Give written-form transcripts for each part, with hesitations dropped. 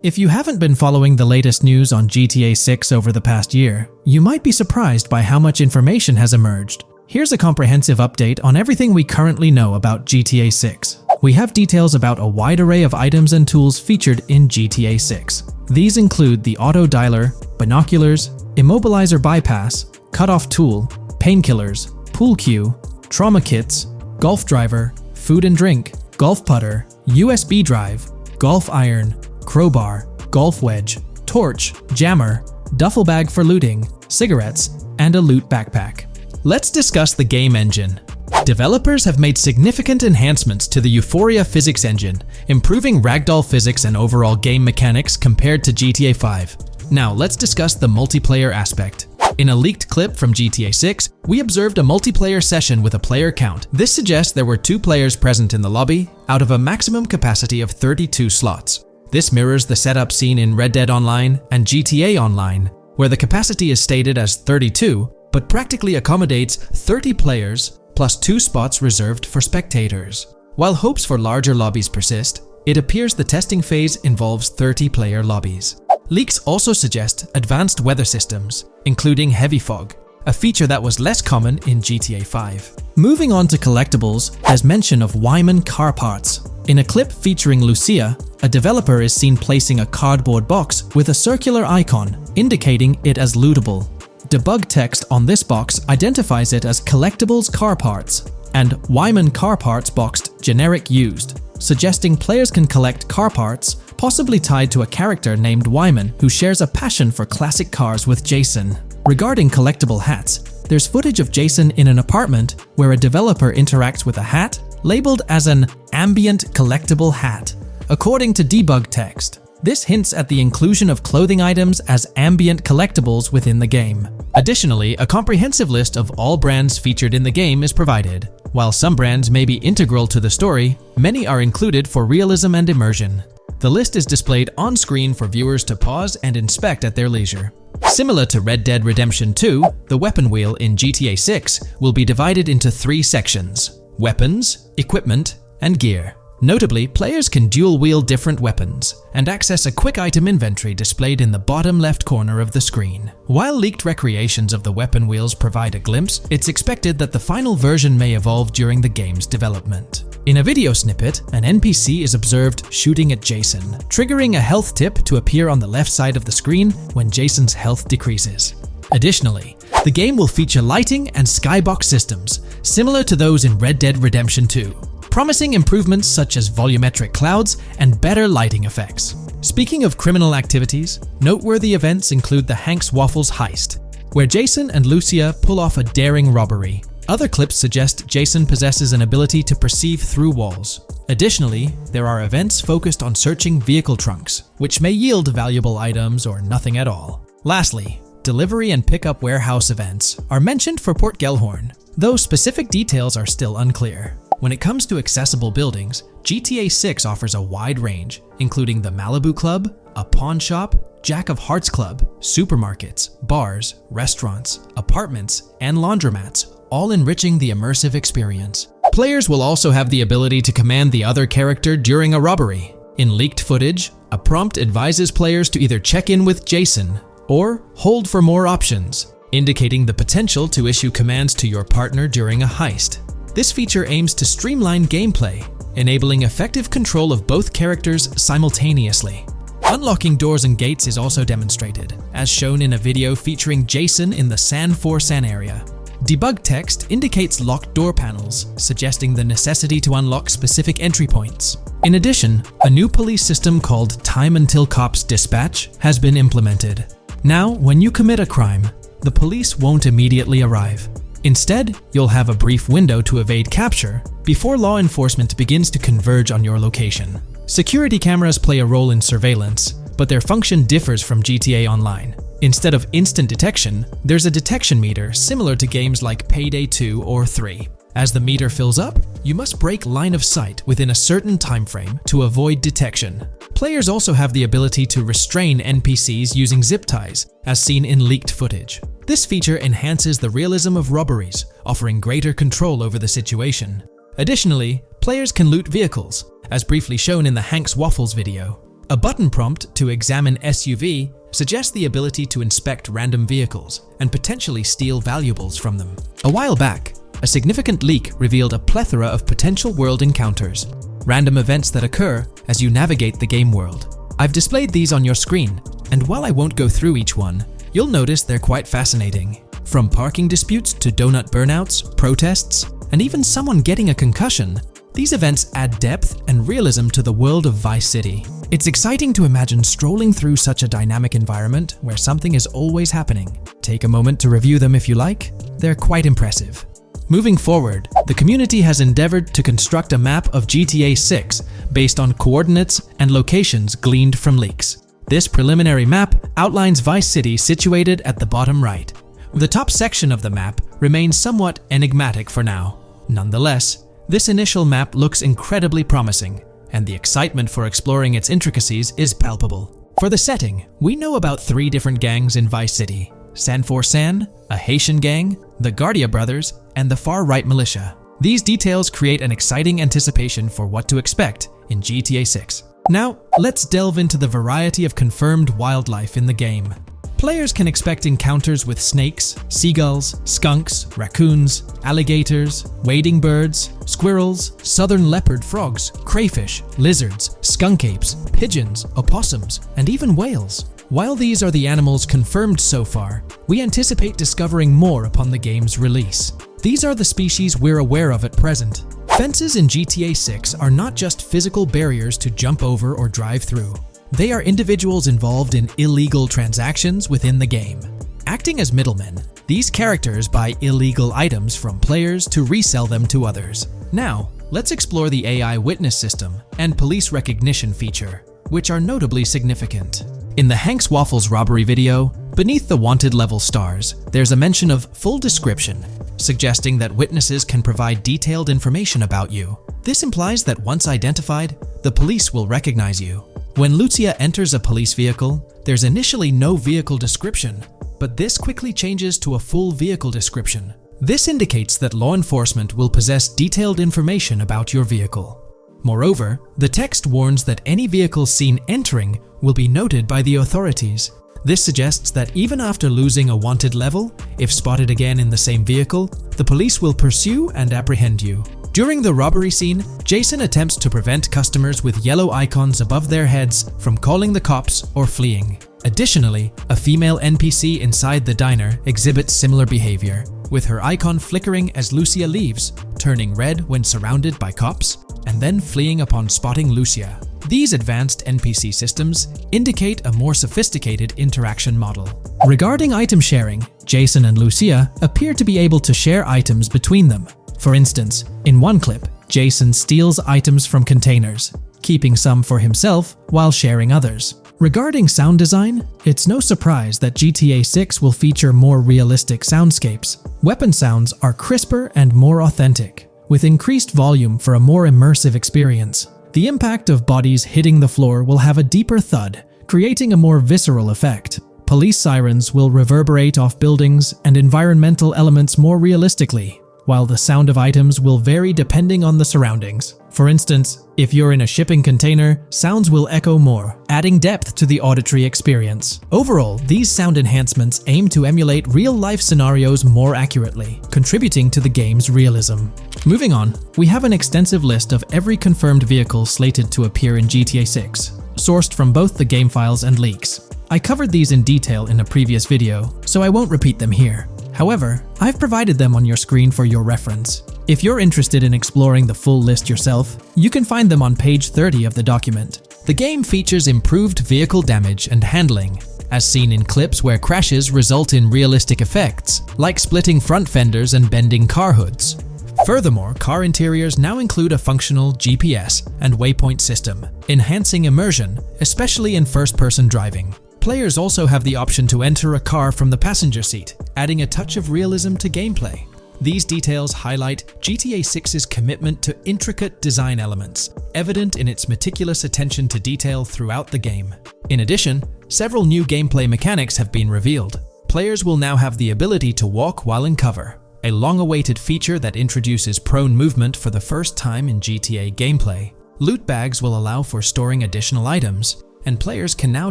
If you haven't been following the latest news on GTA 6 over the past year, you might be surprised by how much information has emerged. Here's a comprehensive update on everything we currently know about GTA 6. We have details about a wide array of items and tools featured in GTA 6. These include the auto dialer, binoculars, immobilizer bypass, cutoff tool, painkillers, pool cue, trauma kits, golf driver, food and drink, golf putter, USB drive, golf iron, crowbar, golf wedge, torch, jammer, duffel bag for looting, cigarettes, and a loot backpack. Let's discuss the game engine. Developers have made significant enhancements to the Euphoria physics engine, improving ragdoll physics and overall game mechanics compared to GTA 5. Now let's discuss the multiplayer aspect. In a leaked clip from GTA 6, we observed a multiplayer session with a player count. This suggests there were 2 players present in the lobby, out of a maximum capacity of 32 slots. This mirrors the setup seen in Red Dead Online and GTA Online, where the capacity is stated as 32, but practically accommodates 30 players plus 2 spots reserved for spectators. While hopes for larger lobbies persist, it appears the testing phase involves 30-player lobbies. Leaks also suggest advanced weather systems, including heavy fog, a feature that was less common in GTA 5. Moving on to collectibles, there's mention of Wyman car parts. In a clip featuring Lucia, a developer is seen placing a cardboard box with a circular icon, indicating it as lootable. Debug text on this box identifies it as Collectibles Car Parts and Wyman Car Parts boxed Generic Used, suggesting players can collect car parts, possibly tied to a character named Wyman who shares a passion for classic cars with Jason. Regarding collectible hats, there's footage of Jason in an apartment where a developer interacts with a hat labeled as an ambient collectible hat. According to debug text, this hints at the inclusion of clothing items as ambient collectibles within the game. Additionally, a comprehensive list of all brands featured in the game is provided. While some brands may be integral to the story, many are included for realism and immersion. The list is displayed on screen for viewers to pause and inspect at their leisure. Similar to Red Dead Redemption 2, the weapon wheel in GTA 6 will be divided into 3 sections: weapons, equipment, and gear. Notably, players can dual-wield different weapons and access a quick item inventory displayed in the bottom left corner of the screen. While leaked recreations of the weapon wheels provide a glimpse, it's expected that the final version may evolve during the game's development. In a video snippet, an NPC is observed shooting at Jason, triggering a health tip to appear on the left side of the screen when Jason's health decreases. Additionally, the game will feature lighting and skybox systems, similar to those in Red Dead Redemption 2. Promising improvements such as volumetric clouds and better lighting effects. Speaking of criminal activities, noteworthy events include the Hank's Waffles heist, where Jason and Lucia pull off a daring robbery. Other clips suggest Jason possesses an ability to perceive through walls. Additionally, there are events focused on searching vehicle trunks, which may yield valuable items or nothing at all. Lastly, delivery and pickup warehouse events are mentioned for Port Gellhorn, though specific details are still unclear. When it comes to accessible buildings, GTA 6 offers a wide range, including the Malibu Club, a pawn shop, Jack of Hearts Club, supermarkets, bars, restaurants, apartments, and laundromats, all enriching the immersive experience. Players will also have the ability to command the other character during a robbery. In leaked footage, a prompt advises players to either check in with Jason or hold for more options, indicating the potential to issue commands to your partner during a heist. This feature aims to streamline gameplay, enabling effective control of both characters simultaneously. Unlocking doors and gates is also demonstrated, as shown in a video featuring Jason in the San Forsan area. Debug text indicates locked door panels, suggesting the necessity to unlock specific entry points. In addition, a new police system called Time Until Cops Dispatch has been implemented. Now, when you commit a crime, the police won't immediately arrive. Instead, you'll have a brief window to evade capture before law enforcement begins to converge on your location. Security cameras play a role in surveillance, but their function differs from GTA Online. Instead of instant detection, there's a detection meter similar to games like Payday 2 or 3. As the meter fills up, you must break line of sight within a certain time frame to avoid detection. Players also have the ability to restrain NPCs using zip ties, as seen in leaked footage. This feature enhances the realism of robberies, offering greater control over the situation. Additionally, players can loot vehicles, as briefly shown in the Hank's Waffles video. A button prompt to examine SUV suggests the ability to inspect random vehicles and potentially steal valuables from them. A while back, a significant leak revealed a plethora of potential world encounters, random events that occur as you navigate the game world. I've displayed these on your screen, and while I won't go through each one, you'll notice they're quite fascinating. From parking disputes to donut burnouts, protests, and even someone getting a concussion, these events add depth and realism to the world of Vice City. It's exciting to imagine strolling through such a dynamic environment where something is always happening. Take a moment to review them if you like. They're quite impressive. Moving forward, the community has endeavored to construct a map of GTA 6 based on coordinates and locations gleaned from leaks. This preliminary map outlines Vice City situated at the bottom right. The top section of the map remains somewhat enigmatic for now. Nonetheless, this initial map looks incredibly promising, and the excitement for exploring its intricacies is palpable. For the setting, we know about 3 different gangs in Vice City: San4San, a Haitian gang, the Guardia Brothers, and the far-right militia. These details create an exciting anticipation for what to expect in GTA 6. Now, let's delve into the variety of confirmed wildlife in the game. Players can expect encounters with snakes, seagulls, skunks, raccoons, alligators, wading birds, squirrels, southern leopard frogs, crayfish, lizards, skunk apes, pigeons, opossums, and even whales. While these are the animals confirmed so far, we anticipate discovering more upon the game's release. These are the species we're aware of at present. Fences in GTA 6 are not just physical barriers to jump over or drive through. They are individuals involved in illegal transactions within the game. Acting as middlemen, these characters buy illegal items from players to resell them to others. Now, let's explore the AI witness system and police recognition feature, which are notably significant. In the Hank's Waffles robbery video, beneath the wanted level stars, there's a mention of full description, suggesting that witnesses can provide detailed information about you. This implies that once identified, the police will recognize you. When Lucia enters a police vehicle, there's initially no vehicle description, but this quickly changes to a full vehicle description. This indicates that law enforcement will possess detailed information about your vehicle. Moreover, the text warns that any vehicle seen entering will be noted by the authorities. This suggests that even after losing a wanted level, if spotted again in the same vehicle, the police will pursue and apprehend you. During the robbery scene, Jason attempts to prevent customers with yellow icons above their heads from calling the cops or fleeing. Additionally, a female NPC inside the diner exhibits similar behavior, with her icon flickering as Lucia leaves, turning red when surrounded by cops, and then fleeing upon spotting Lucia. These advanced NPC systems indicate a more sophisticated interaction model. Regarding item sharing, Jason and Lucia appear to be able to share items between them. For instance, in one clip, Jason steals items from containers, keeping some for himself while sharing others. Regarding sound design, it's no surprise that GTA 6 will feature more realistic soundscapes. Weapon sounds are crisper and more authentic, with increased volume for a more immersive experience. The impact of bodies hitting the floor will have a deeper thud, creating a more visceral effect. Police sirens will reverberate off buildings and environmental elements more realistically, while the sound of items will vary depending on the surroundings. For instance, if you're in a shipping container, sounds will echo more, adding depth to the auditory experience. Overall, these sound enhancements aim to emulate real-life scenarios more accurately, contributing to the game's realism. Moving on, we have an extensive list of every confirmed vehicle slated to appear in GTA 6, sourced from both the game files and leaks. I covered these in detail in a previous video, so I won't repeat them here. However, I've provided them on your screen for your reference. If you're interested in exploring the full list yourself, you can find them on page 30 of the document. The game features improved vehicle damage and handling, as seen in clips where crashes result in realistic effects, like splitting front fenders and bending car hoods. Furthermore, car interiors now include a functional GPS and waypoint system, enhancing immersion, especially in first-person driving. Players also have the option to enter a car from the passenger seat, adding a touch of realism to gameplay. These details highlight GTA 6's commitment to intricate design elements, evident in its meticulous attention to detail throughout the game. In addition, several new gameplay mechanics have been revealed. Players will now have the ability to walk while in cover, a long-awaited feature that introduces prone movement for the first time in GTA gameplay. Loot bags will allow for storing additional items, and players can now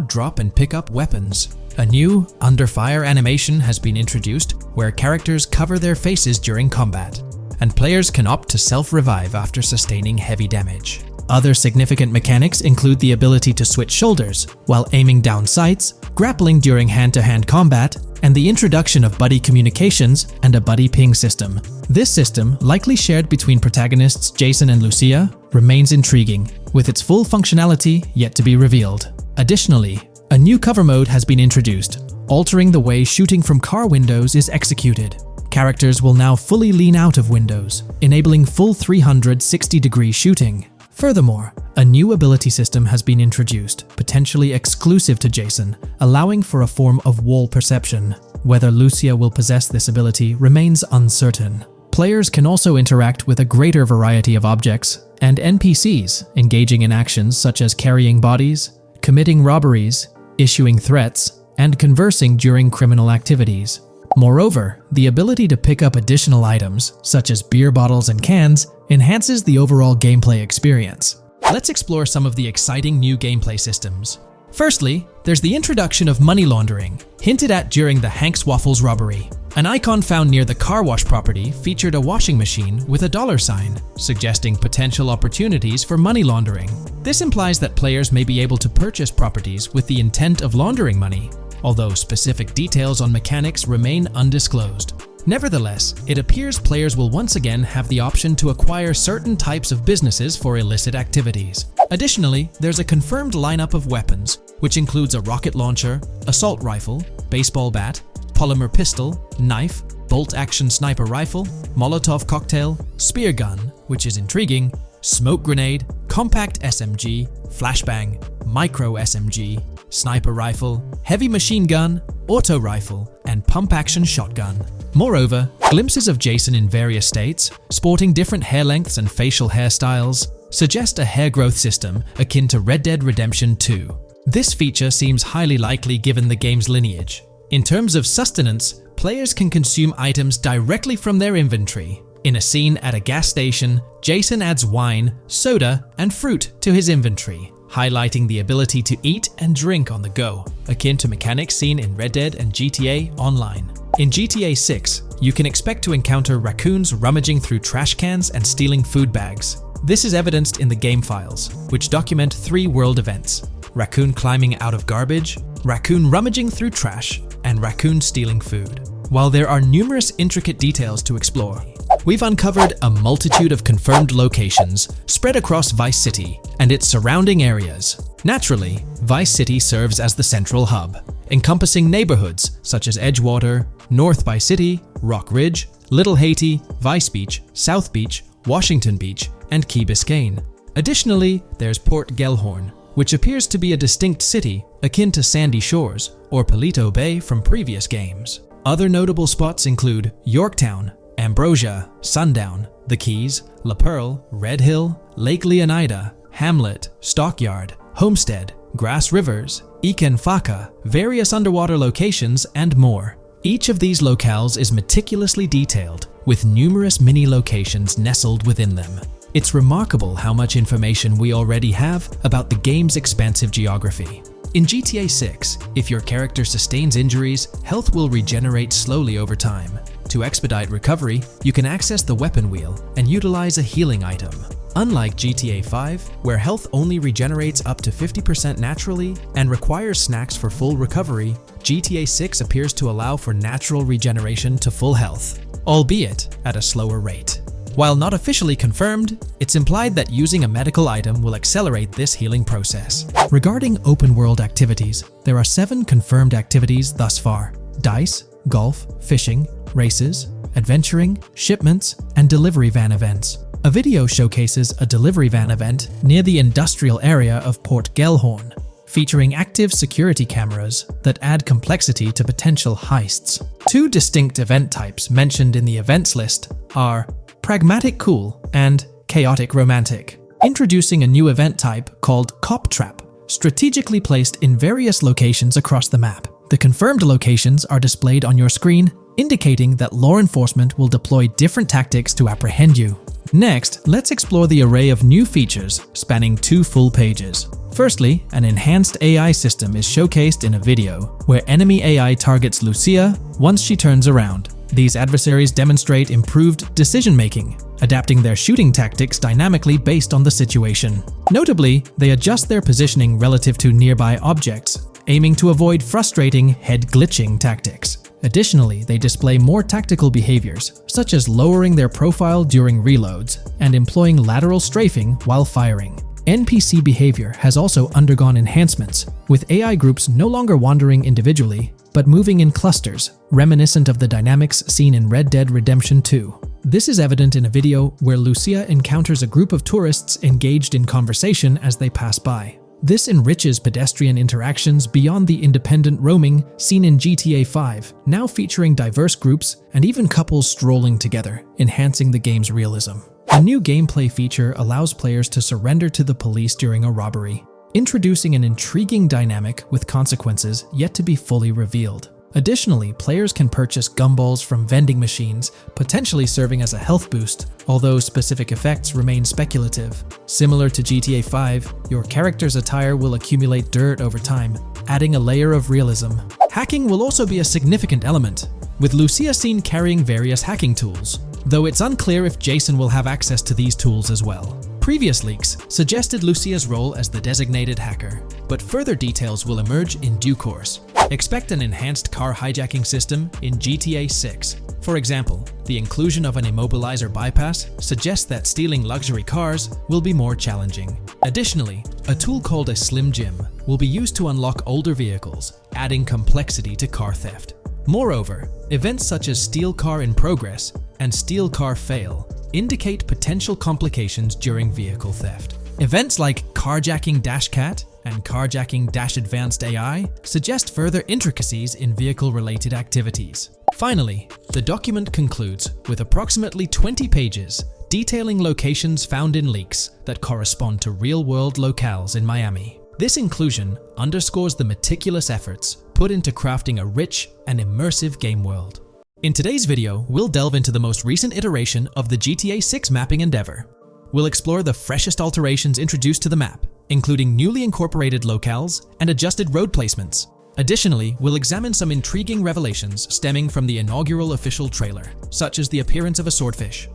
drop and pick up weapons. A new under fire animation has been introduced where characters cover their faces during combat, and players can opt to self-revive after sustaining heavy damage. Other significant mechanics include the ability to switch shoulders while aiming down sights, grappling during hand-to-hand combat, and the introduction of buddy communications and a buddy ping system. This system, likely shared between protagonists Jason and Lucia, remains intriguing, with its full functionality yet to be revealed. Additionally, a new cover mode has been introduced, altering the way shooting from car windows is executed. Characters will now fully lean out of windows, enabling full 360-degree shooting. Furthermore, a new ability system has been introduced, potentially exclusive to Jason, allowing for a form of wall perception. Whether Lucia will possess this ability remains uncertain. Players can also interact with a greater variety of objects and NPCs, engaging in actions such as carrying bodies, committing robberies, issuing threats, and conversing during criminal activities. Moreover, the ability to pick up additional items, such as beer bottles and cans, enhances the overall gameplay experience. Let's explore some of the exciting new gameplay systems. Firstly, there's the introduction of money laundering, hinted at during the Hank's Waffles robbery. An icon found near the car wash property featured a washing machine with a dollar sign, suggesting potential opportunities for money laundering. This implies that players may be able to purchase properties with the intent of laundering money, although specific details on mechanics remain undisclosed. Nevertheless, it appears players will once again have the option to acquire certain types of businesses for illicit activities. Additionally, there's a confirmed lineup of weapons, which includes a rocket launcher, assault rifle, baseball bat, polymer pistol, knife, bolt-action sniper rifle, Molotov cocktail, spear gun, which is intriguing, smoke grenade, compact SMG, flashbang, micro SMG, sniper rifle, heavy machine gun, auto rifle, and pump-action shotgun. Moreover, glimpses of Jason in various states, sporting different hair lengths and facial hairstyles, suggest a hair growth system akin to Red Dead Redemption 2. This feature seems highly likely given the game's lineage. In terms of sustenance, players can consume items directly from their inventory. In a scene at a gas station, Jason adds wine, soda, and fruit to his inventory, highlighting the ability to eat and drink on the go, akin to mechanics seen in Red Dead and GTA Online. In GTA 6, you can expect to encounter raccoons rummaging through trash cans and stealing food bags. This is evidenced in the game files, which document 3 world events: raccoon climbing out of garbage, raccoon rummaging through trash, and raccoon stealing food. While there are numerous intricate details to explore, we've uncovered a multitude of confirmed locations spread across Vice City and its surrounding areas. Naturally, Vice City serves as the central hub, encompassing neighborhoods such as Edgewater, North Vice City, Rock Ridge, Little Haiti, Vice Beach, South Beach, Washington Beach, and Key Biscayne. Additionally, there's Port Gellhorn, which appears to be a distinct city akin to Sandy Shores or Paleto Bay from previous games. Other notable spots include Yorktown, Ambrosia, Sundown, The Keys, La Pearl, Red Hill, Lake Leonida, Hamlet, Stockyard, Homestead, Grass Rivers, Ikenfaka, various underwater locations, and more. Each of these locales is meticulously detailed, with numerous mini-locations nestled within them. It's remarkable how much information we already have about the game's expansive geography. In GTA 6, if your character sustains injuries, health will regenerate slowly over time. To expedite recovery, you can access the weapon wheel and utilize a healing item. Unlike GTA 5, where health only regenerates up to 50% naturally and requires snacks for full recovery, GTA 6 appears to allow for natural regeneration to full health, albeit at a slower rate. While not officially confirmed, it's implied that using a medical item will accelerate this healing process. Regarding open-world activities, there are 7 confirmed activities thus far: dice, golf, fishing, races, adventuring, shipments, and delivery van events. A video showcases a delivery van event near the industrial area of Port Gellhorn, featuring active security cameras that add complexity to potential heists. 2 distinct event types mentioned in the events list are Pragmatic Cool and Chaotic Romantic, introducing a new event type called Cop Trap, strategically placed in various locations across the map. The confirmed locations are displayed on your screen, indicating that law enforcement will deploy different tactics to apprehend you. Next, let's explore the array of new features spanning 2 full pages. Firstly, an enhanced AI system is showcased in a video, where enemy AI targets Lucia once she turns around. These adversaries demonstrate improved decision-making, adapting their shooting tactics dynamically based on the situation. Notably, they adjust their positioning relative to nearby objects, aiming to avoid frustrating head-glitching tactics. Additionally, they display more tactical behaviors, such as lowering their profile during reloads and employing lateral strafing while firing. NPC behavior has also undergone enhancements, with AI groups no longer wandering individually, but moving in clusters, reminiscent of the dynamics seen in Red Dead Redemption 2. This is evident in a video where Lucia encounters a group of tourists engaged in conversation as they pass by. This enriches pedestrian interactions beyond the independent roaming seen in GTA 5, now featuring diverse groups and even couples strolling together, enhancing the game's realism. A new gameplay feature allows players to surrender to the police during a robbery, introducing an intriguing dynamic with consequences yet to be fully revealed. Additionally, players can purchase gumballs from vending machines, potentially serving as a health boost, although specific effects remain speculative. Similar to GTA 5, your character's attire will accumulate dirt over time, adding a layer of realism. Hacking will also be a significant element, with Lucia seen carrying various hacking tools, though it's unclear if Jason will have access to these tools as well. Previous leaks suggested Lucia's role as the designated hacker, but further details will emerge in due course. Expect an enhanced car hijacking system in GTA 6. For example, the inclusion of an immobilizer bypass suggests that stealing luxury cars will be more challenging. Additionally, a tool called a Slim Jim will be used to unlock older vehicles, adding complexity to car theft. Moreover, events such as Steal Car in Progress and Steal Car Fail indicate potential complications during vehicle theft. Events like Carjacking Cat and Carjacking Advanced AI suggest further intricacies in vehicle-related activities. Finally, the document concludes with approximately 20 pages detailing locations found in leaks that correspond to real-world locales in Miami. This inclusion underscores the meticulous efforts put into crafting a rich and immersive game world. In today's video, we'll delve into the most recent iteration of the GTA 6 mapping endeavor. We'll explore the freshest alterations introduced to the map, including newly incorporated locales and adjusted road placements. Additionally, we'll examine some intriguing revelations stemming from the inaugural official trailer, such as the appearance of a swordfish.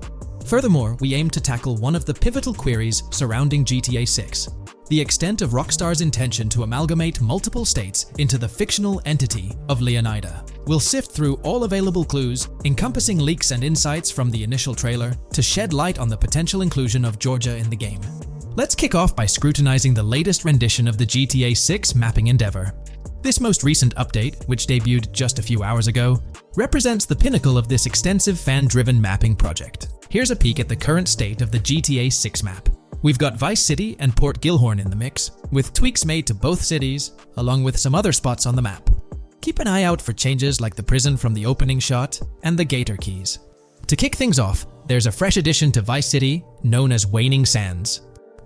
Furthermore, we aim to tackle one of the pivotal queries surrounding GTA 6, the extent of Rockstar's intention to amalgamate multiple states into the fictional entity of Leonida. We'll sift through all available clues, encompassing leaks and insights from the initial trailer, to shed light on the potential inclusion of Georgia in the game. Let's kick off by scrutinizing the latest rendition of the GTA 6 mapping endeavor. This most recent update, which debuted just a few hours ago, represents the pinnacle of this extensive fan-driven mapping project. Here's a peek at the current state of the GTA 6 map. We've got Vice City and Port Gilhorn in the mix, with tweaks made to both cities, along with some other spots on the map. Keep an eye out for changes like the prison from the opening shot and the Gator Keys. To kick things off, there's a fresh addition to Vice City known as Waning Sands.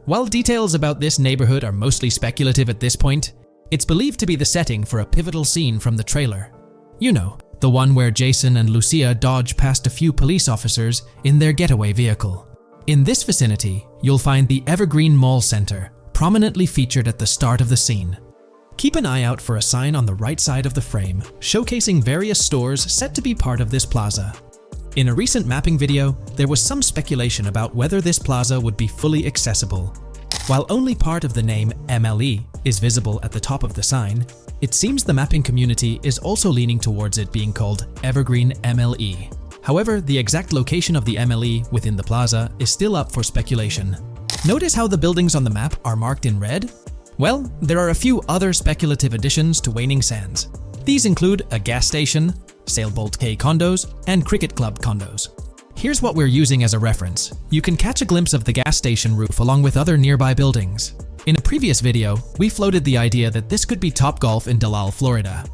While details about this neighborhood are mostly speculative at this point, it's believed to be the setting for a pivotal scene from the trailer. You know, the one where Jason and Lucia dodge past a few police officers in their getaway vehicle. In this vicinity, you'll find the Evergreen Mall Center, prominently featured at the start of the scene. Keep an eye out for a sign on the right side of the frame, showcasing various stores set to be part of this plaza. In a recent mapping video, there was some speculation about whether this plaza would be fully accessible. While only part of the name MLE is visible at the top of the sign, it seems the mapping community is also leaning towards it being called Evergreen MLE. However, the exact location of the MLE within the plaza is still up for speculation. Notice how the buildings on the map are marked in red? Well, there are a few other speculative additions to Waning Sands. These include a gas station, Sailbolt K condos, and Cricket Club condos. Here's what we're using as a reference. You can catch a glimpse of the gas station roof along with other nearby buildings. In a previous video, we floated the idea that this could be Topgolf in Dalal, Florida.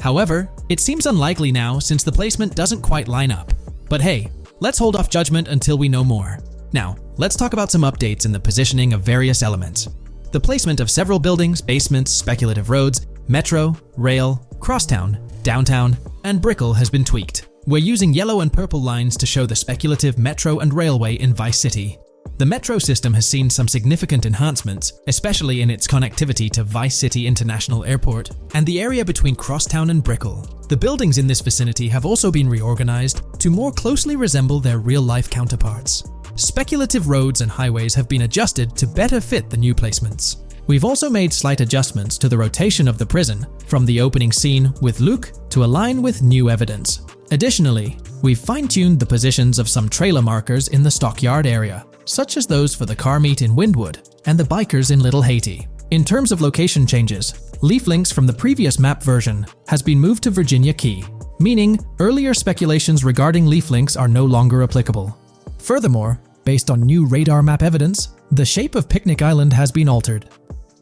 However, it seems unlikely now since the placement doesn't quite line up. But hey, let's hold off judgment until we know more. Now, let's talk about some updates in the positioning of various elements. The placement of several buildings, basements, speculative roads, metro, rail, crosstown, downtown, and Brickell has been tweaked. We're using yellow and purple lines to show the speculative metro and railway in Vice City. The metro system has seen some significant enhancements, especially in its connectivity to Vice City International Airport and the area between Crosstown and Brickell. The buildings in this vicinity have also been reorganized to more closely resemble their real-life counterparts. Speculative roads and highways have been adjusted to better fit the new placements. We've also made slight adjustments to the rotation of the prison from the opening scene with Luke to align with new evidence. Additionally, we've fine-tuned the positions of some trailer markers in the stockyard area, such as those for the car meet in Windwood and the bikers in Little Haiti. In terms of location changes, Leaf Links from the previous map version has been moved to Virginia Key, meaning earlier speculations regarding Leaf Links are no longer applicable. Furthermore, based on new radar map evidence, the shape of Picnic Island has been altered.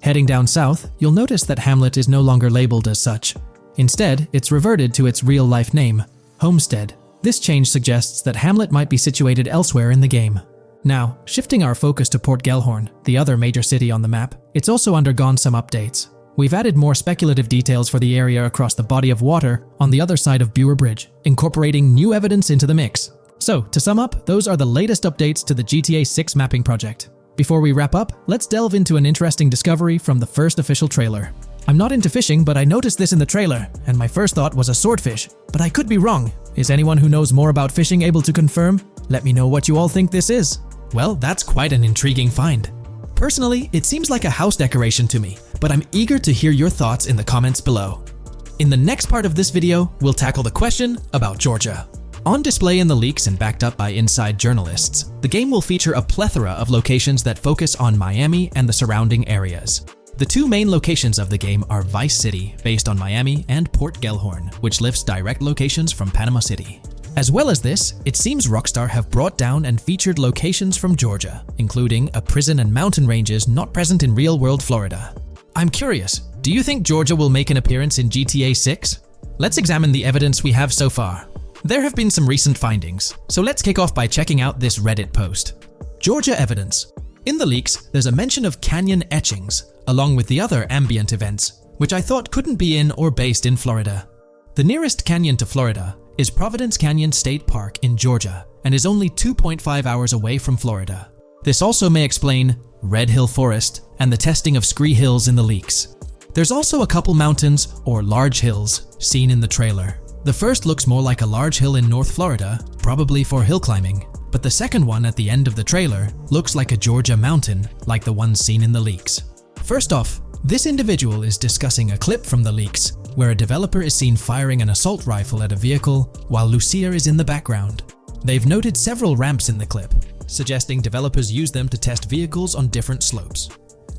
Heading down south, you'll notice that Hamlet is no longer labeled as such. Instead, it's reverted to its real-life name, Homestead. This change suggests that Hamlet might be situated elsewhere in the game. Now, shifting our focus to Port Gellhorn, the other major city on the map, it's also undergone some updates. We've added more speculative details for the area across the body of water on the other side of Bure Bridge, incorporating new evidence into the mix. So, to sum up, those are the latest updates to the GTA 6 mapping project. Before we wrap up, let's delve into an interesting discovery from the first official trailer. I'm not into fishing, but I noticed this in the trailer, and my first thought was a swordfish, but I could be wrong. Is anyone who knows more about fishing able to confirm? Let me know what you all think this is. Well, that's quite an intriguing find. Personally, it seems like a house decoration to me, but I'm eager to hear your thoughts in the comments below. In the next part of this video, we'll tackle the question about Georgia. On display in the leaks and backed up by inside journalists, the game will feature a plethora of locations that focus on Miami and the surrounding areas. The two main locations of the game are Vice City, based on Miami, and Port Gellhorn, which lifts direct locations from Panama City. As well as this, it seems Rockstar have brought down and featured locations from Georgia, including a prison and mountain ranges not present in real-world Florida. I'm curious, do you think Georgia will make an appearance in GTA 6? Let's examine the evidence we have so far. There have been some recent findings, so let's kick off by checking out this Reddit post. Georgia evidence. In the leaks, there's a mention of canyon etchings, along with the other ambient events, which I thought couldn't be in or based in Florida. The nearest canyon to Florida is Providence Canyon State Park in Georgia and is only 2.5 hours away from Florida. This also may explain Red Hill Forest and the testing of Scree Hills in the leaks. There's also a couple mountains or large hills seen in the trailer. The first looks more like a large hill in North Florida, probably for hill climbing, but the second one at the end of the trailer looks like a Georgia mountain, like the one seen in the leaks. First off, this individual is discussing a clip from the leaks, where a developer is seen firing an assault rifle at a vehicle while Lucia is in the background. They've noted several ramps in the clip, suggesting developers use them to test vehicles on different slopes.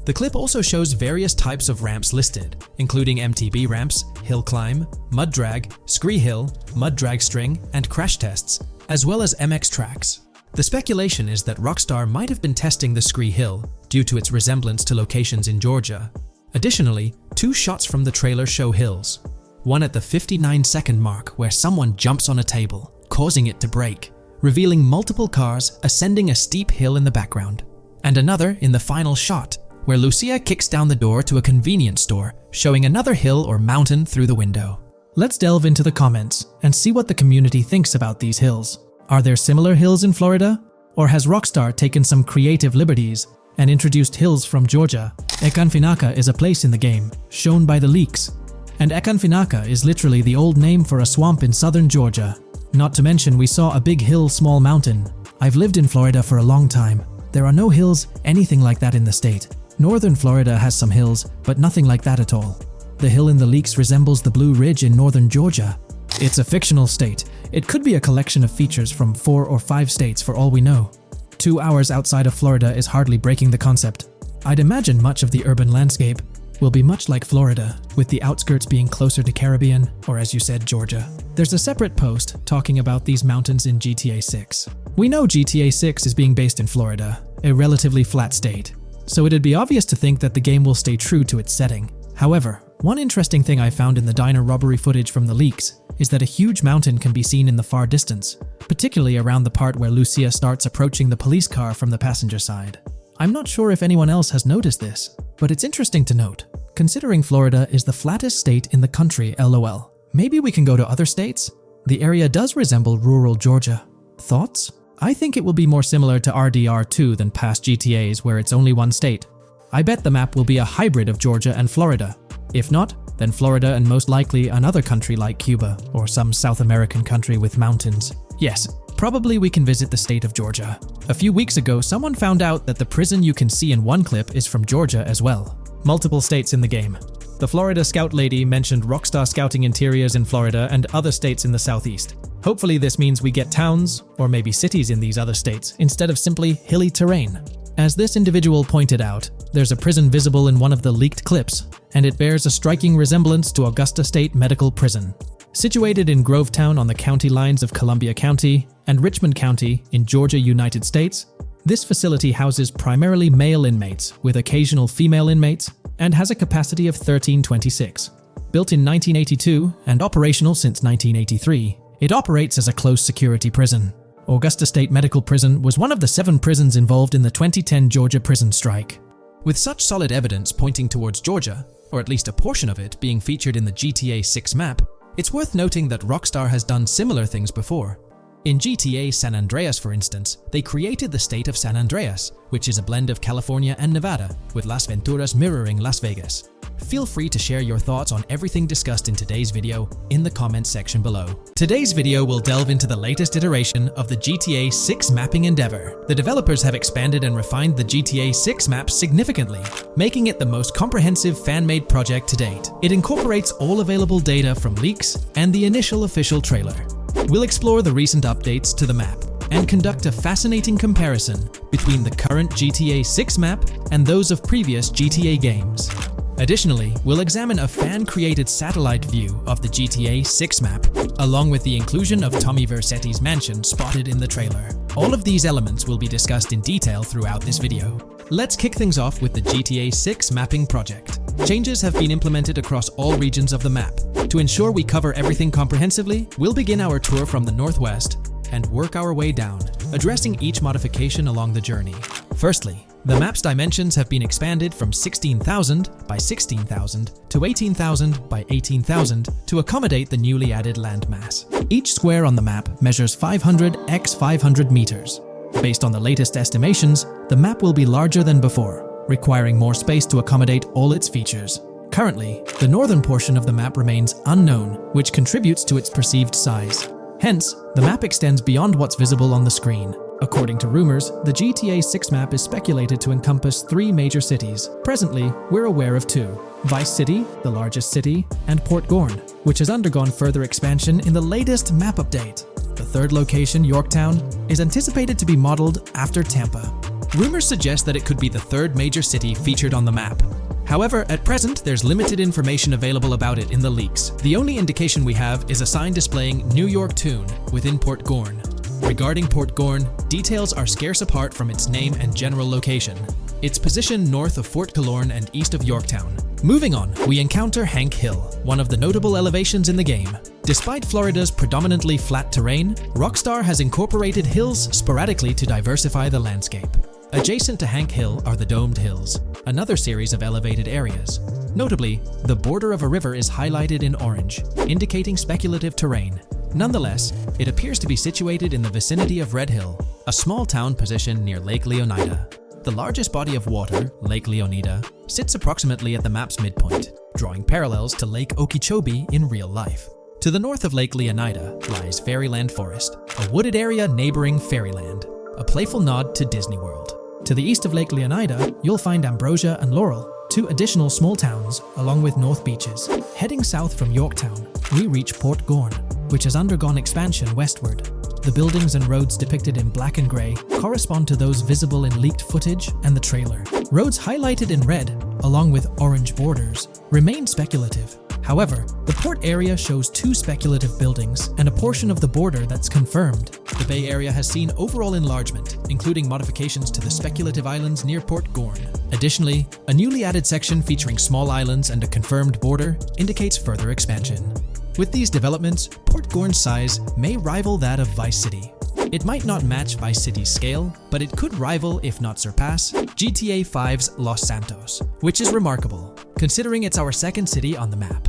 The clip also shows various types of ramps listed, including MTB ramps, hill climb, mud drag, Scree Hill, mud drag string, and crash tests, as well as MX tracks. The speculation is that Rockstar might have been testing the Scree Hill due to its resemblance to locations in Georgia. Additionally, two shots from the trailer show hills. One at the 59-second mark where someone jumps on a table, causing it to break, revealing multiple cars ascending a steep hill in the background. And another in the final shot, where Lucia kicks down the door to a convenience store, showing another hill or mountain through the window. Let's delve into the comments and see what the community thinks about these hills. Are there similar hills in Florida? Or has Rockstar taken some creative liberties and introduced hills from Georgia? Ekanfinaka is a place in the game, shown by the leaks. And Ekanfinaka is literally the old name for a swamp in southern Georgia. Not to mention we saw a big hill, small mountain. I've lived in Florida for a long time. There are no hills, anything like that in the state. Northern Florida has some hills, but nothing like that at all. The hill in the leaks resembles the Blue Ridge in northern Georgia. It's a fictional state. It could be a collection of features from 4 or 5 states for all we know. 2 hours outside of Florida is hardly breaking the concept. I'd imagine much of the urban landscape will be much like Florida, with the outskirts being closer to Caribbean, or as you said, Georgia. There's a separate post talking about these mountains in GTA 6. We know GTA 6 is being based in Florida, a relatively flat state, so it'd be obvious to think that the game will stay true to its setting. However, one interesting thing I found in the diner robbery footage from the leaks is that a huge mountain can be seen in the far distance, particularly around the part where Lucia starts approaching the police car from the passenger side. I'm not sure if anyone else has noticed this, but it's interesting to note, considering Florida is the flattest state in the country, LOL. Maybe we can go to other states? The area does resemble rural Georgia. Thoughts? I think it will be more similar to RDR2 than past GTAs where it's only one state. I bet the map will be a hybrid of Georgia and Florida. If not, then Florida and most likely another country like Cuba or some South American country with mountains. Yes, probably we can visit the state of Georgia. A few weeks ago, someone found out that the prison you can see in one clip is from Georgia as well. Multiple states in the game. The Florida Scout lady mentioned Rockstar Scouting interiors in Florida and other states in the southeast. Hopefully this means we get towns, or maybe cities in these other states, instead of simply hilly terrain. As this individual pointed out, there's a prison visible in one of the leaked clips, and it bears a striking resemblance to Augusta State Medical Prison. Situated in Grovetown on the county lines of Columbia County and Richmond County in Georgia, United States, this facility houses primarily male inmates with occasional female inmates and has a capacity of 1326. Built in 1982 and operational since 1983, it operates as a close security prison. Augusta State Medical Prison was one of the 7 prisons involved in the 2010 Georgia prison strike. With such solid evidence pointing towards Georgia, or at least a portion of it being featured in the GTA 6 map, it's worth noting that Rockstar has done similar things before. In GTA San Andreas, for instance, they created the state of San Andreas, which is a blend of California and Nevada, with Las Venturas mirroring Las Vegas. Feel free to share your thoughts on everything discussed in today's video in the comments section below. Today's video will delve into the latest iteration of the GTA 6 mapping endeavor. The developers have expanded and refined the GTA 6 map significantly, making it the most comprehensive fan-made project to date. It incorporates all available data from leaks and the initial official trailer. We'll explore the recent updates to the map and conduct a fascinating comparison between the current GTA 6 map and those of previous GTA games. Additionally, we'll examine a fan-created satellite view of the GTA 6 map, along with the inclusion of Tommy Vercetti's mansion spotted in the trailer. All of these elements will be discussed in detail throughout this video. Let's kick things off with the GTA 6 mapping project. Changes have been implemented across all regions of the map. To ensure we cover everything comprehensively, we'll begin our tour from the northwest and work our way down, addressing each modification along the journey. Firstly, the map's dimensions have been expanded from 16,000 by 16,000 to 18,000 by 18,000 to accommodate the newly added landmass. Each square on the map measures 500 x 500 meters. Based on the latest estimations, the map will be larger than before, requiring more space to accommodate all its features. Currently, the northern portion of the map remains unknown, which contributes to its perceived size. Hence, the map extends beyond what's visible on the screen. According to rumors, the GTA 6 map is speculated to encompass 3 major cities. Presently, we're aware of 2. Vice City, the largest city, and Port Gorn, which has undergone further expansion in the latest map update. The third location, Yorktown, is anticipated to be modeled after Tampa. Rumors suggest that it could be the 3rd major city featured on the map. However, at present, there's limited information available about it in the leaks. The only indication we have is a sign displaying New York Tune within Port Gorn. Regarding Port Gorn, details are scarce apart from its name and general location. It's positioned north of Fort Killorn and east of Yorktown. Moving on, we encounter Hank Hill, one of the notable elevations in the game. Despite Florida's predominantly flat terrain, Rockstar has incorporated hills sporadically to diversify the landscape. Adjacent to Hank Hill are the Domed Hills, another series of elevated areas. Notably, the border of a river is highlighted in orange, indicating speculative terrain. Nonetheless, it appears to be situated in the vicinity of Red Hill, a small town positioned near Lake Leonida. The largest body of water, Lake Leonida, sits approximately at the map's midpoint, drawing parallels to Lake Okeechobee in real life. To the north of Lake Leonida lies Fairyland Forest, a wooded area neighboring Fairyland, a playful nod to Disney World. To the east of Lake Leonida, you'll find Ambrosia and Laurel, 2 additional small towns, along with North Beaches. Heading south from Yorktown, we reach Port Gorn, which has undergone expansion westward. The buildings and roads depicted in black and grey correspond to those visible in leaked footage and the trailer. Roads highlighted in red, along with orange borders, remain speculative. However, the port area shows 2 speculative buildings and a portion of the border that's confirmed. The Bay Area has seen overall enlargement, including modifications to the speculative islands near Port Gorn. Additionally, a newly added section featuring small islands and a confirmed border indicates further expansion. With these developments, Port Gorn's size may rival that of Vice City. It might not match Vice City's scale, but it could rival, if not surpass, GTA 5's Los Santos, which is remarkable, considering it's our 2nd city on the map.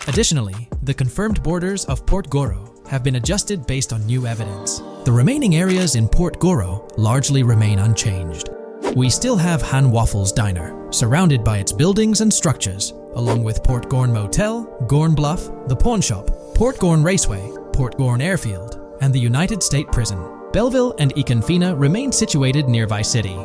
Additionally, the confirmed borders of Port Goro have been adjusted based on new evidence. The remaining areas in Port Goro largely remain unchanged. We still have Han Waffles Diner, surrounded by its buildings and structures, along with Port Gorn Motel, Gorn Bluff, the Pawn Shop, Port Gorn Raceway, Port Gorn Airfield, and the United State Prison. Belleville and Ikanfina remain situated near Vice City.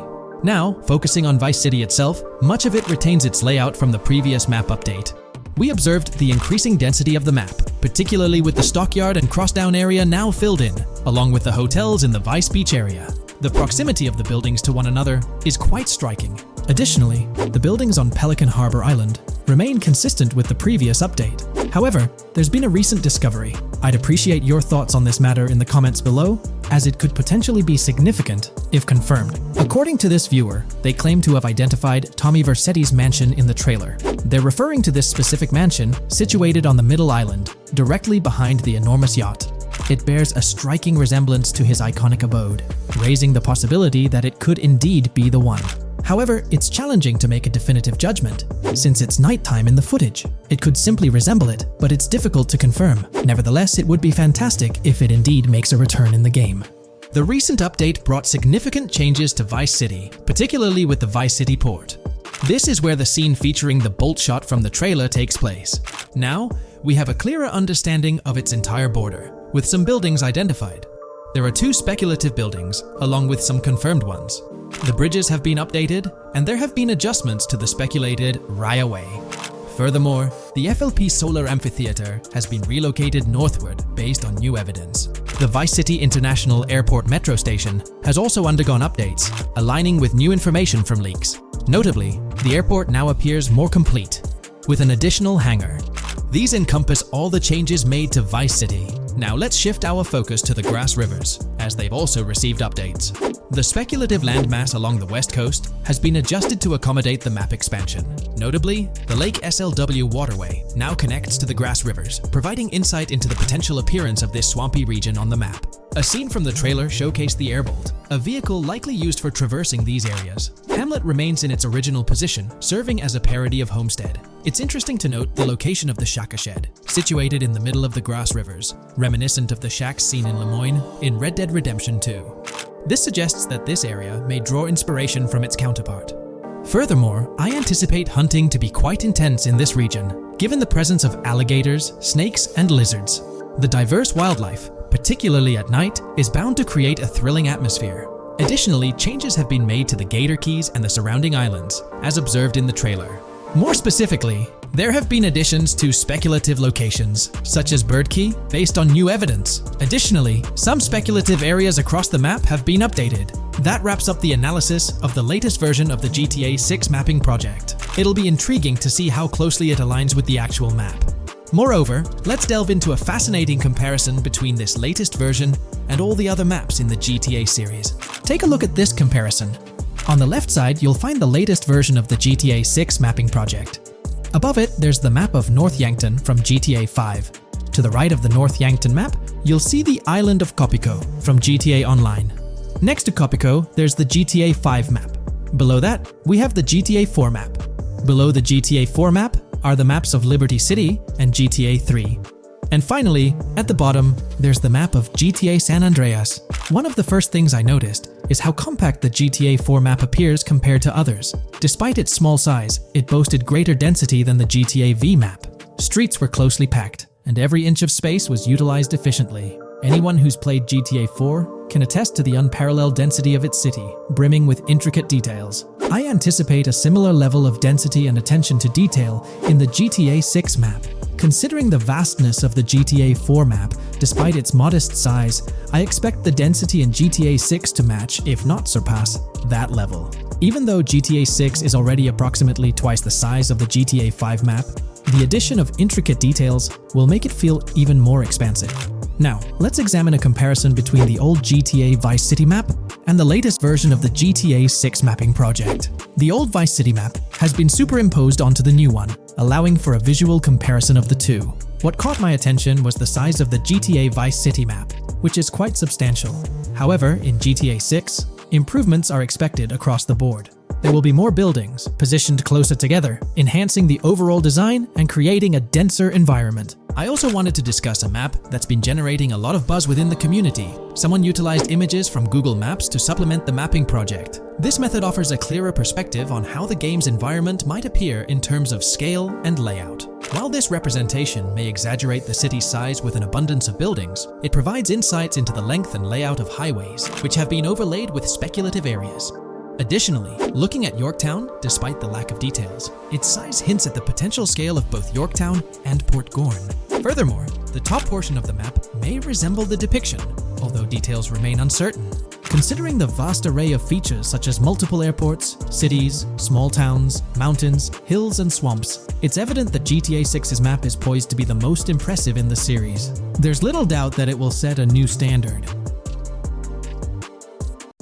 Now, focusing on Vice City itself, much of it retains its layout from the previous map update. We observed the increasing density of the map, particularly with the Stockyard and Crossdown area now filled in, along with the hotels in the Vice Beach area. The proximity of the buildings to one another is quite striking. Additionally, the buildings on Pelican Harbor Island remain consistent with the previous update. However, there's been a recent discovery. I'd appreciate your thoughts on this matter in the comments below, as it could potentially be significant if confirmed. According to this viewer, they claim to have identified Tommy Vercetti's mansion in the trailer. They're referring to this specific mansion situated on the middle island, directly behind the enormous yacht. It bears a striking resemblance to his iconic abode, raising the possibility that it could indeed be the one. However, it's challenging to make a definitive judgment, since it's nighttime in the footage. It could simply resemble it, but it's difficult to confirm. Nevertheless, it would be fantastic if it indeed makes a return in the game. The recent update brought significant changes to Vice City, particularly with the Vice City port. This is where the scene featuring the bolt shot from the trailer takes place. Now, we have a clearer understanding of its entire border, with some buildings identified. There are 2 speculative buildings, along with some confirmed ones. The bridges have been updated, and there have been adjustments to the speculated Raya Way. Furthermore, the FLP Solar Amphitheater has been relocated northward based on new evidence. The Vice City International Airport metro station has also undergone updates, aligning with new information from leaks. Notably, the airport now appears more complete, with an additional hangar. These encompass all the changes made to Vice City. Now let's shift our focus to the Grass Rivers, as they've also received updates. The speculative landmass along the west coast has been adjusted to accommodate the map expansion. Notably, the Lake SLW waterway now connects to the Grass Rivers, providing insight into the potential appearance of this swampy region on the map. A scene from the trailer showcased the Airbolt, a vehicle likely used for traversing these areas. Hamlet remains in its original position, serving as a parody of Homestead. It's interesting to note the location of the Shaka Shed, situated in the middle of the Grass Rivers, reminiscent of the shacks seen in Lemoyne in Red Dead Redemption 2. This suggests that this area may draw inspiration from its counterpart. Furthermore, I anticipate hunting to be quite intense in this region, given the presence of alligators, snakes, and lizards. The diverse wildlife, particularly at night, is bound to create a thrilling atmosphere. Additionally, changes have been made to the Gator Keys and the surrounding islands, as observed in the trailer. More specifically, there have been additions to speculative locations, such as Bird Key, based on new evidence. Additionally, some speculative areas across the map have been updated. That wraps up the analysis of the latest version of the GTA 6 mapping project. It'll be intriguing to see how closely it aligns with the actual map. Moreover, let's delve into a fascinating comparison between this latest version and all the other maps in the GTA series. Take a look at this comparison. On the left side, you'll find the latest version of the GTA 6 mapping project. Above it, there's the map of North Yankton from GTA 5. To the right of the North Yankton map, you'll see the island of Copico from GTA Online. Next to Copico, there's the GTA 5 map. Below that, we have the GTA 4 map. Below the GTA 4 map are the maps of Liberty City and GTA 3. And finally, at the bottom, there's the map of GTA San Andreas. One of the first things I noticed is how compact the GTA 4 map appears compared to others. Despite its small size, it boasted greater density than the GTA V map. Streets were closely packed, and every inch of space was utilized efficiently. Anyone who's played GTA 4 can attest to the unparalleled density of its city, brimming with intricate details. I anticipate a similar level of density and attention to detail in the GTA 6 map. Considering the vastness of the GTA 4 map, despite its modest size, I expect the density in GTA 6 to match, if not surpass, that level. Even though GTA 6 is already approximately twice the size of the GTA 5 map, the addition of intricate details will make it feel even more expansive. Now, let's examine a comparison between the old GTA Vice City map and the latest version of the GTA 6 mapping project. The old Vice City map has been superimposed onto the new one, allowing for a visual comparison of the two. What caught my attention was the size of the GTA Vice City map, which is quite substantial. However, in GTA 6, improvements are expected across the board. There will be more buildings, positioned closer together, enhancing the overall design and creating a denser environment. I also wanted to discuss a map that's been generating a lot of buzz within the community. Someone utilized images from Google Maps to supplement the mapping project. This method offers a clearer perspective on how the game's environment might appear in terms of scale and layout. While this representation may exaggerate the city's size with an abundance of buildings, it provides insights into the length and layout of highways, which have been overlaid with speculative areas. Additionally, looking at Yorktown, despite the lack of details, its size hints at the potential scale of both Yorktown and Port Gorn. Furthermore, the top portion of the map may resemble the depiction, although details remain uncertain. Considering the vast array of features such as multiple airports, cities, small towns, mountains, hills, and swamps, it's evident that GTA 6's map is poised to be the most impressive in the series. There's little doubt that it will set a new standard.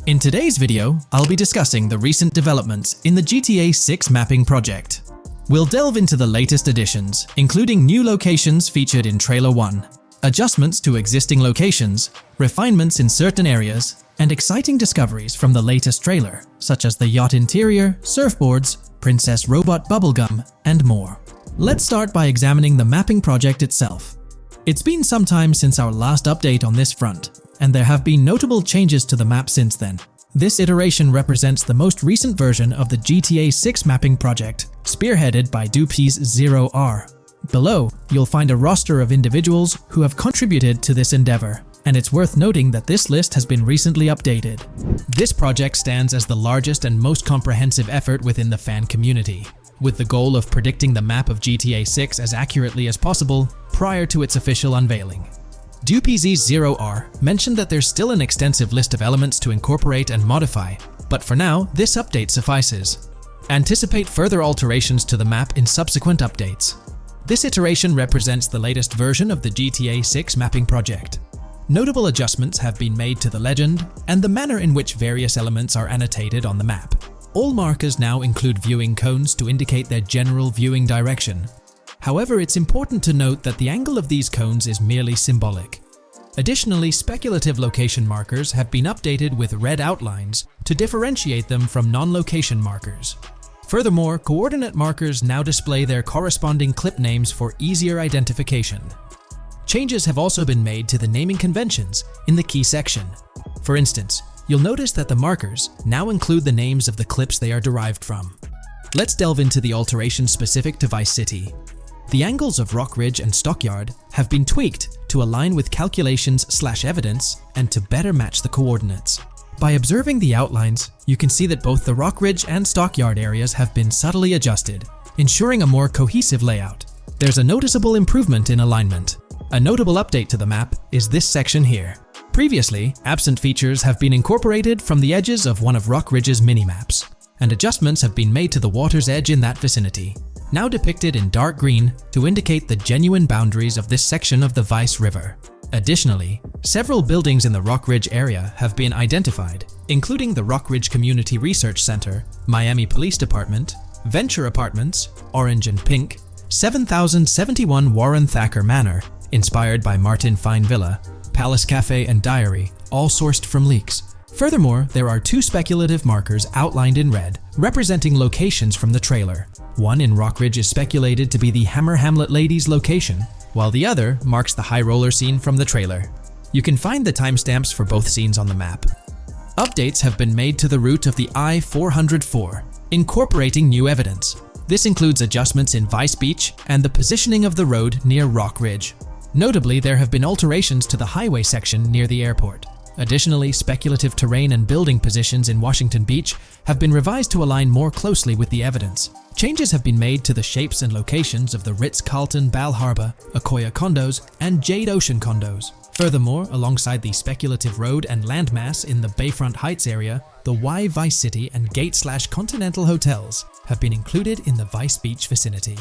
In today's video, I'll be discussing the recent developments in the GTA 6 mapping project. We'll delve into the latest additions, including new locations featured in Trailer 1, adjustments to existing locations, refinements in certain areas, and exciting discoveries from the latest trailer, such as the yacht interior, surfboards, Princess Robot bubblegum, and more. Let's start by examining the mapping project itself. It's been some time since our last update on this front, and there have been notable changes to the map since then. This iteration represents the most recent version of the GTA 6 mapping project, spearheaded by Dupees Zero R. Below, you'll find a roster of individuals who have contributed to this endeavor, and it's worth noting that this list has been recently updated. This project stands as the largest and most comprehensive effort within the fan community, with the goal of predicting the map of GTA 6 as accurately as possible prior to its official unveiling. DuPZ0R mentioned that there's still an extensive list of elements to incorporate and modify, but for now, this update suffices. Anticipate further alterations to the map in subsequent updates. This iteration represents the latest version of the GTA 6 mapping project. Notable adjustments have been made to the legend and the manner in which various elements are annotated on the map. All markers now include viewing cones to indicate their general viewing direction. However, it's important to note that the angle of these cones is merely symbolic. Additionally, speculative location markers have been updated with red outlines to differentiate them from non-location markers. Furthermore, coordinate markers now display their corresponding clip names for easier identification. Changes have also been made to the naming conventions in the key section. For instance, you'll notice that the markers now include the names of the clips they are derived from. Let's delve into the alterations specific to Vice City. The angles of Rock Ridge and Stockyard have been tweaked to align with calculations/evidence and to better match the coordinates. By observing the outlines, you can see that both the Rock Ridge and Stockyard areas have been subtly adjusted, ensuring a more cohesive layout. There's a noticeable improvement in alignment. A notable update to the map is this section here. Previously, absent features have been incorporated from the edges of one of Rock Ridge's mini-maps, and adjustments have been made to the water's edge in that vicinity, now depicted in dark green to indicate the genuine boundaries of this section of the Vice River. Additionally, several buildings in the Rock Ridge area have been identified, including the Rock Ridge Community Research Center, Miami Police Department, Venture Apartments, Orange and Pink, 7071 Warren Thacker Manor, inspired by Martin Fine Villa, Palace Cafe and Diary, all sourced from leaks. Furthermore, there are two speculative markers outlined in red, representing locations from the trailer. One in Rock Ridge is speculated to be the Hammer Hamlet Ladies location, while the other marks the high roller scene from the trailer. You can find the timestamps for both scenes on the map. Updates have been made to the route of the I-404, incorporating new evidence. This includes adjustments in Vice Beach and the positioning of the road near Rock Ridge. Notably, there have been alterations to the highway section near the airport. Additionally, speculative terrain and building positions in Washington Beach have been revised to align more closely with the evidence. Changes have been made to the shapes and locations of the Ritz-Carlton Bal Harbour, Akoya condos, and Jade Ocean condos. Furthermore, alongside the speculative road and landmass in the Bayfront Heights area, the Y Vice City and Gate/Continental hotels have been included in the Vice Beach vicinity.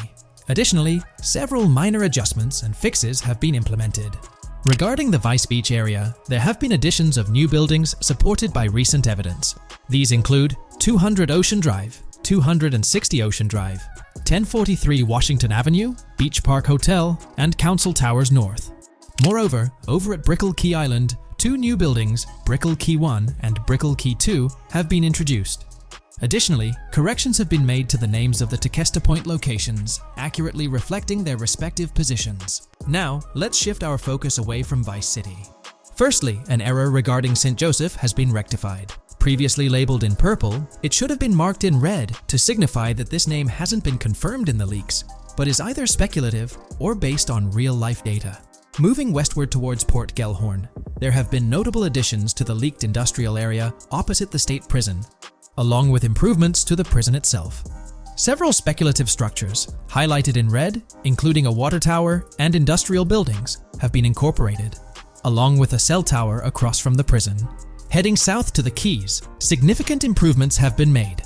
Additionally, several minor adjustments and fixes have been implemented. Regarding the Vice Beach area, there have been additions of new buildings supported by recent evidence. These include 200 Ocean Drive, 260 Ocean Drive, 1043 Washington Avenue, Beach Park Hotel, and Council Towers North. Moreover, over at Brickell Key Island, two new buildings, Brickell Key 1 and Brickell Key 2, have been introduced. Additionally, corrections have been made to the names of the Tequesta Point locations, accurately reflecting their respective positions. Now, let's shift our focus away from Vice City. Firstly, an error regarding St. Joseph has been rectified. Previously labeled in purple, it should have been marked in red to signify that this name hasn't been confirmed in the leaks, but is either speculative or based on real-life data. Moving westward towards Port Gellhorn, there have been notable additions to the leaked industrial area opposite the state prison, along with improvements to the prison itself. Several speculative structures, highlighted in red, including a water tower and industrial buildings, have been incorporated, along with a cell tower across from the prison. Heading south to the quays, significant improvements have been made.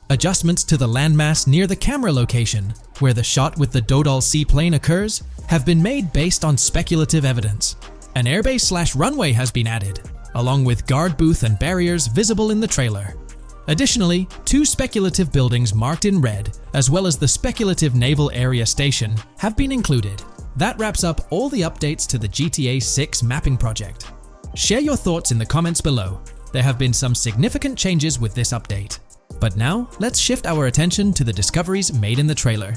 Adjustments to the landmass near the camera location, where the shot with the Dodal seaplane occurs, have been made based on speculative evidence. An airbase/runway has been added, along with guard booth and barriers visible in the trailer. Additionally, 2 speculative buildings marked in red, as well as the speculative naval area station, have been included. That wraps up all the updates to the GTA 6 mapping project. Share your thoughts in the comments below. There have been some significant changes with this update. But now, let's shift our attention to the discoveries made in the trailer.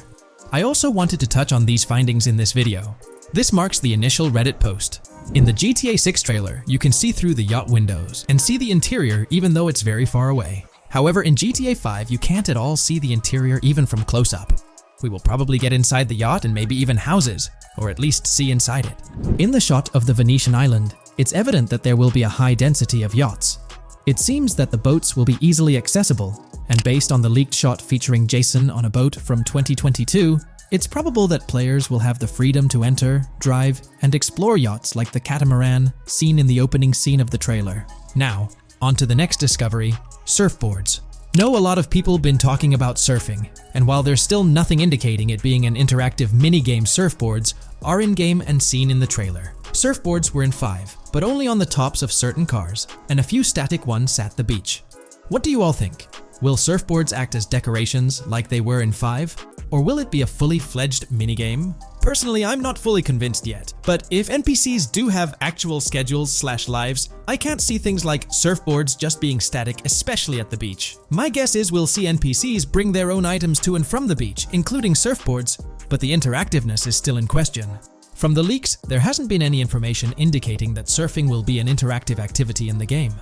I also wanted to touch on these findings in this video. This marks the initial Reddit post. In the GTA 6 trailer, you can see through the yacht windows and see the interior even though it's very far away. However, in GTA 5, you can't at all see the interior even from close-up. We will probably get inside the yacht and maybe even houses, or at least see inside it. In the shot of the Venetian island, it's evident that there will be a high density of yachts. It seems that the boats will be easily accessible, and based on the leaked shot featuring Jason on a boat from 2022, it's probable that players will have the freedom to enter, drive, and explore yachts like the catamaran seen in the opening scene of the trailer. Now, on to the next discovery, surfboards. Know a lot of people been talking about surfing, and while there's still nothing indicating it being an interactive minigame, surfboards are in-game and seen in the trailer. Surfboards were in 5, but only on the tops of certain cars, and a few static ones sat the beach. What do you all think? Will surfboards act as decorations like they were in 5? Or will it be a fully fledged minigame? Personally, I'm not fully convinced yet, but if NPCs do have actual schedules/lives, I can't see things like surfboards just being static, especially at the beach. My guess is we'll see NPCs bring their own items to and from the beach, including surfboards, but the interactiveness is still in question. From the leaks, there hasn't been any information indicating that surfing will be an interactive activity in the game.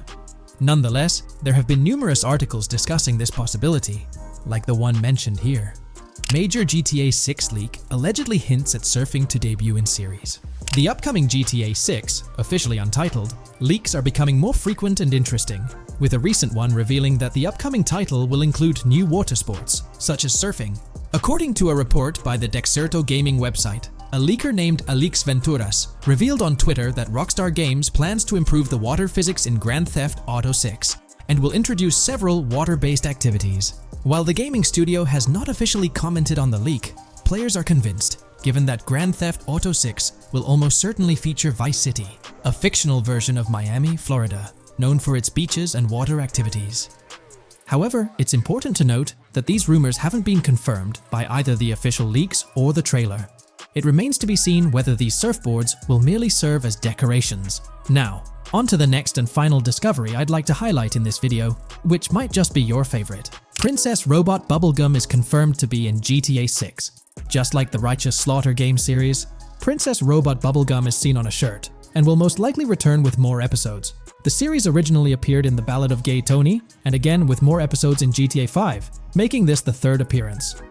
Nonetheless, there have been numerous articles discussing this possibility, like the one mentioned here. Major GTA 6 leak allegedly hints at surfing to debut in series. The upcoming GTA 6, officially untitled, leaks are becoming more frequent and interesting, with a recent one revealing that the upcoming title will include new water sports, such as surfing. According to a report by the Dexerto gaming website, a leaker named Alix Venturas revealed on Twitter that Rockstar Games plans to improve the water physics in Grand Theft Auto 6 and will introduce several water-based activities. While the gaming studio has not officially commented on the leak, players are convinced, given that Grand Theft Auto 6 will almost certainly feature Vice City, a fictional version of Miami, Florida, known for its beaches and water activities. However, it's important to note that these rumors haven't been confirmed by either the official leaks or the trailer. It remains to be seen whether these surfboards will merely serve as decorations. Now, on to the next and final discovery I'd like to highlight in this video, which might just be your favorite. Princess Robot Bubblegum is confirmed to be in GTA 6. Just like the Righteous Slaughter game series, Princess Robot Bubblegum is seen on a shirt, and will most likely return with more episodes. The series originally appeared in The Ballad of Gay Tony, and again with more episodes in GTA 5, making this the 3rd appearance.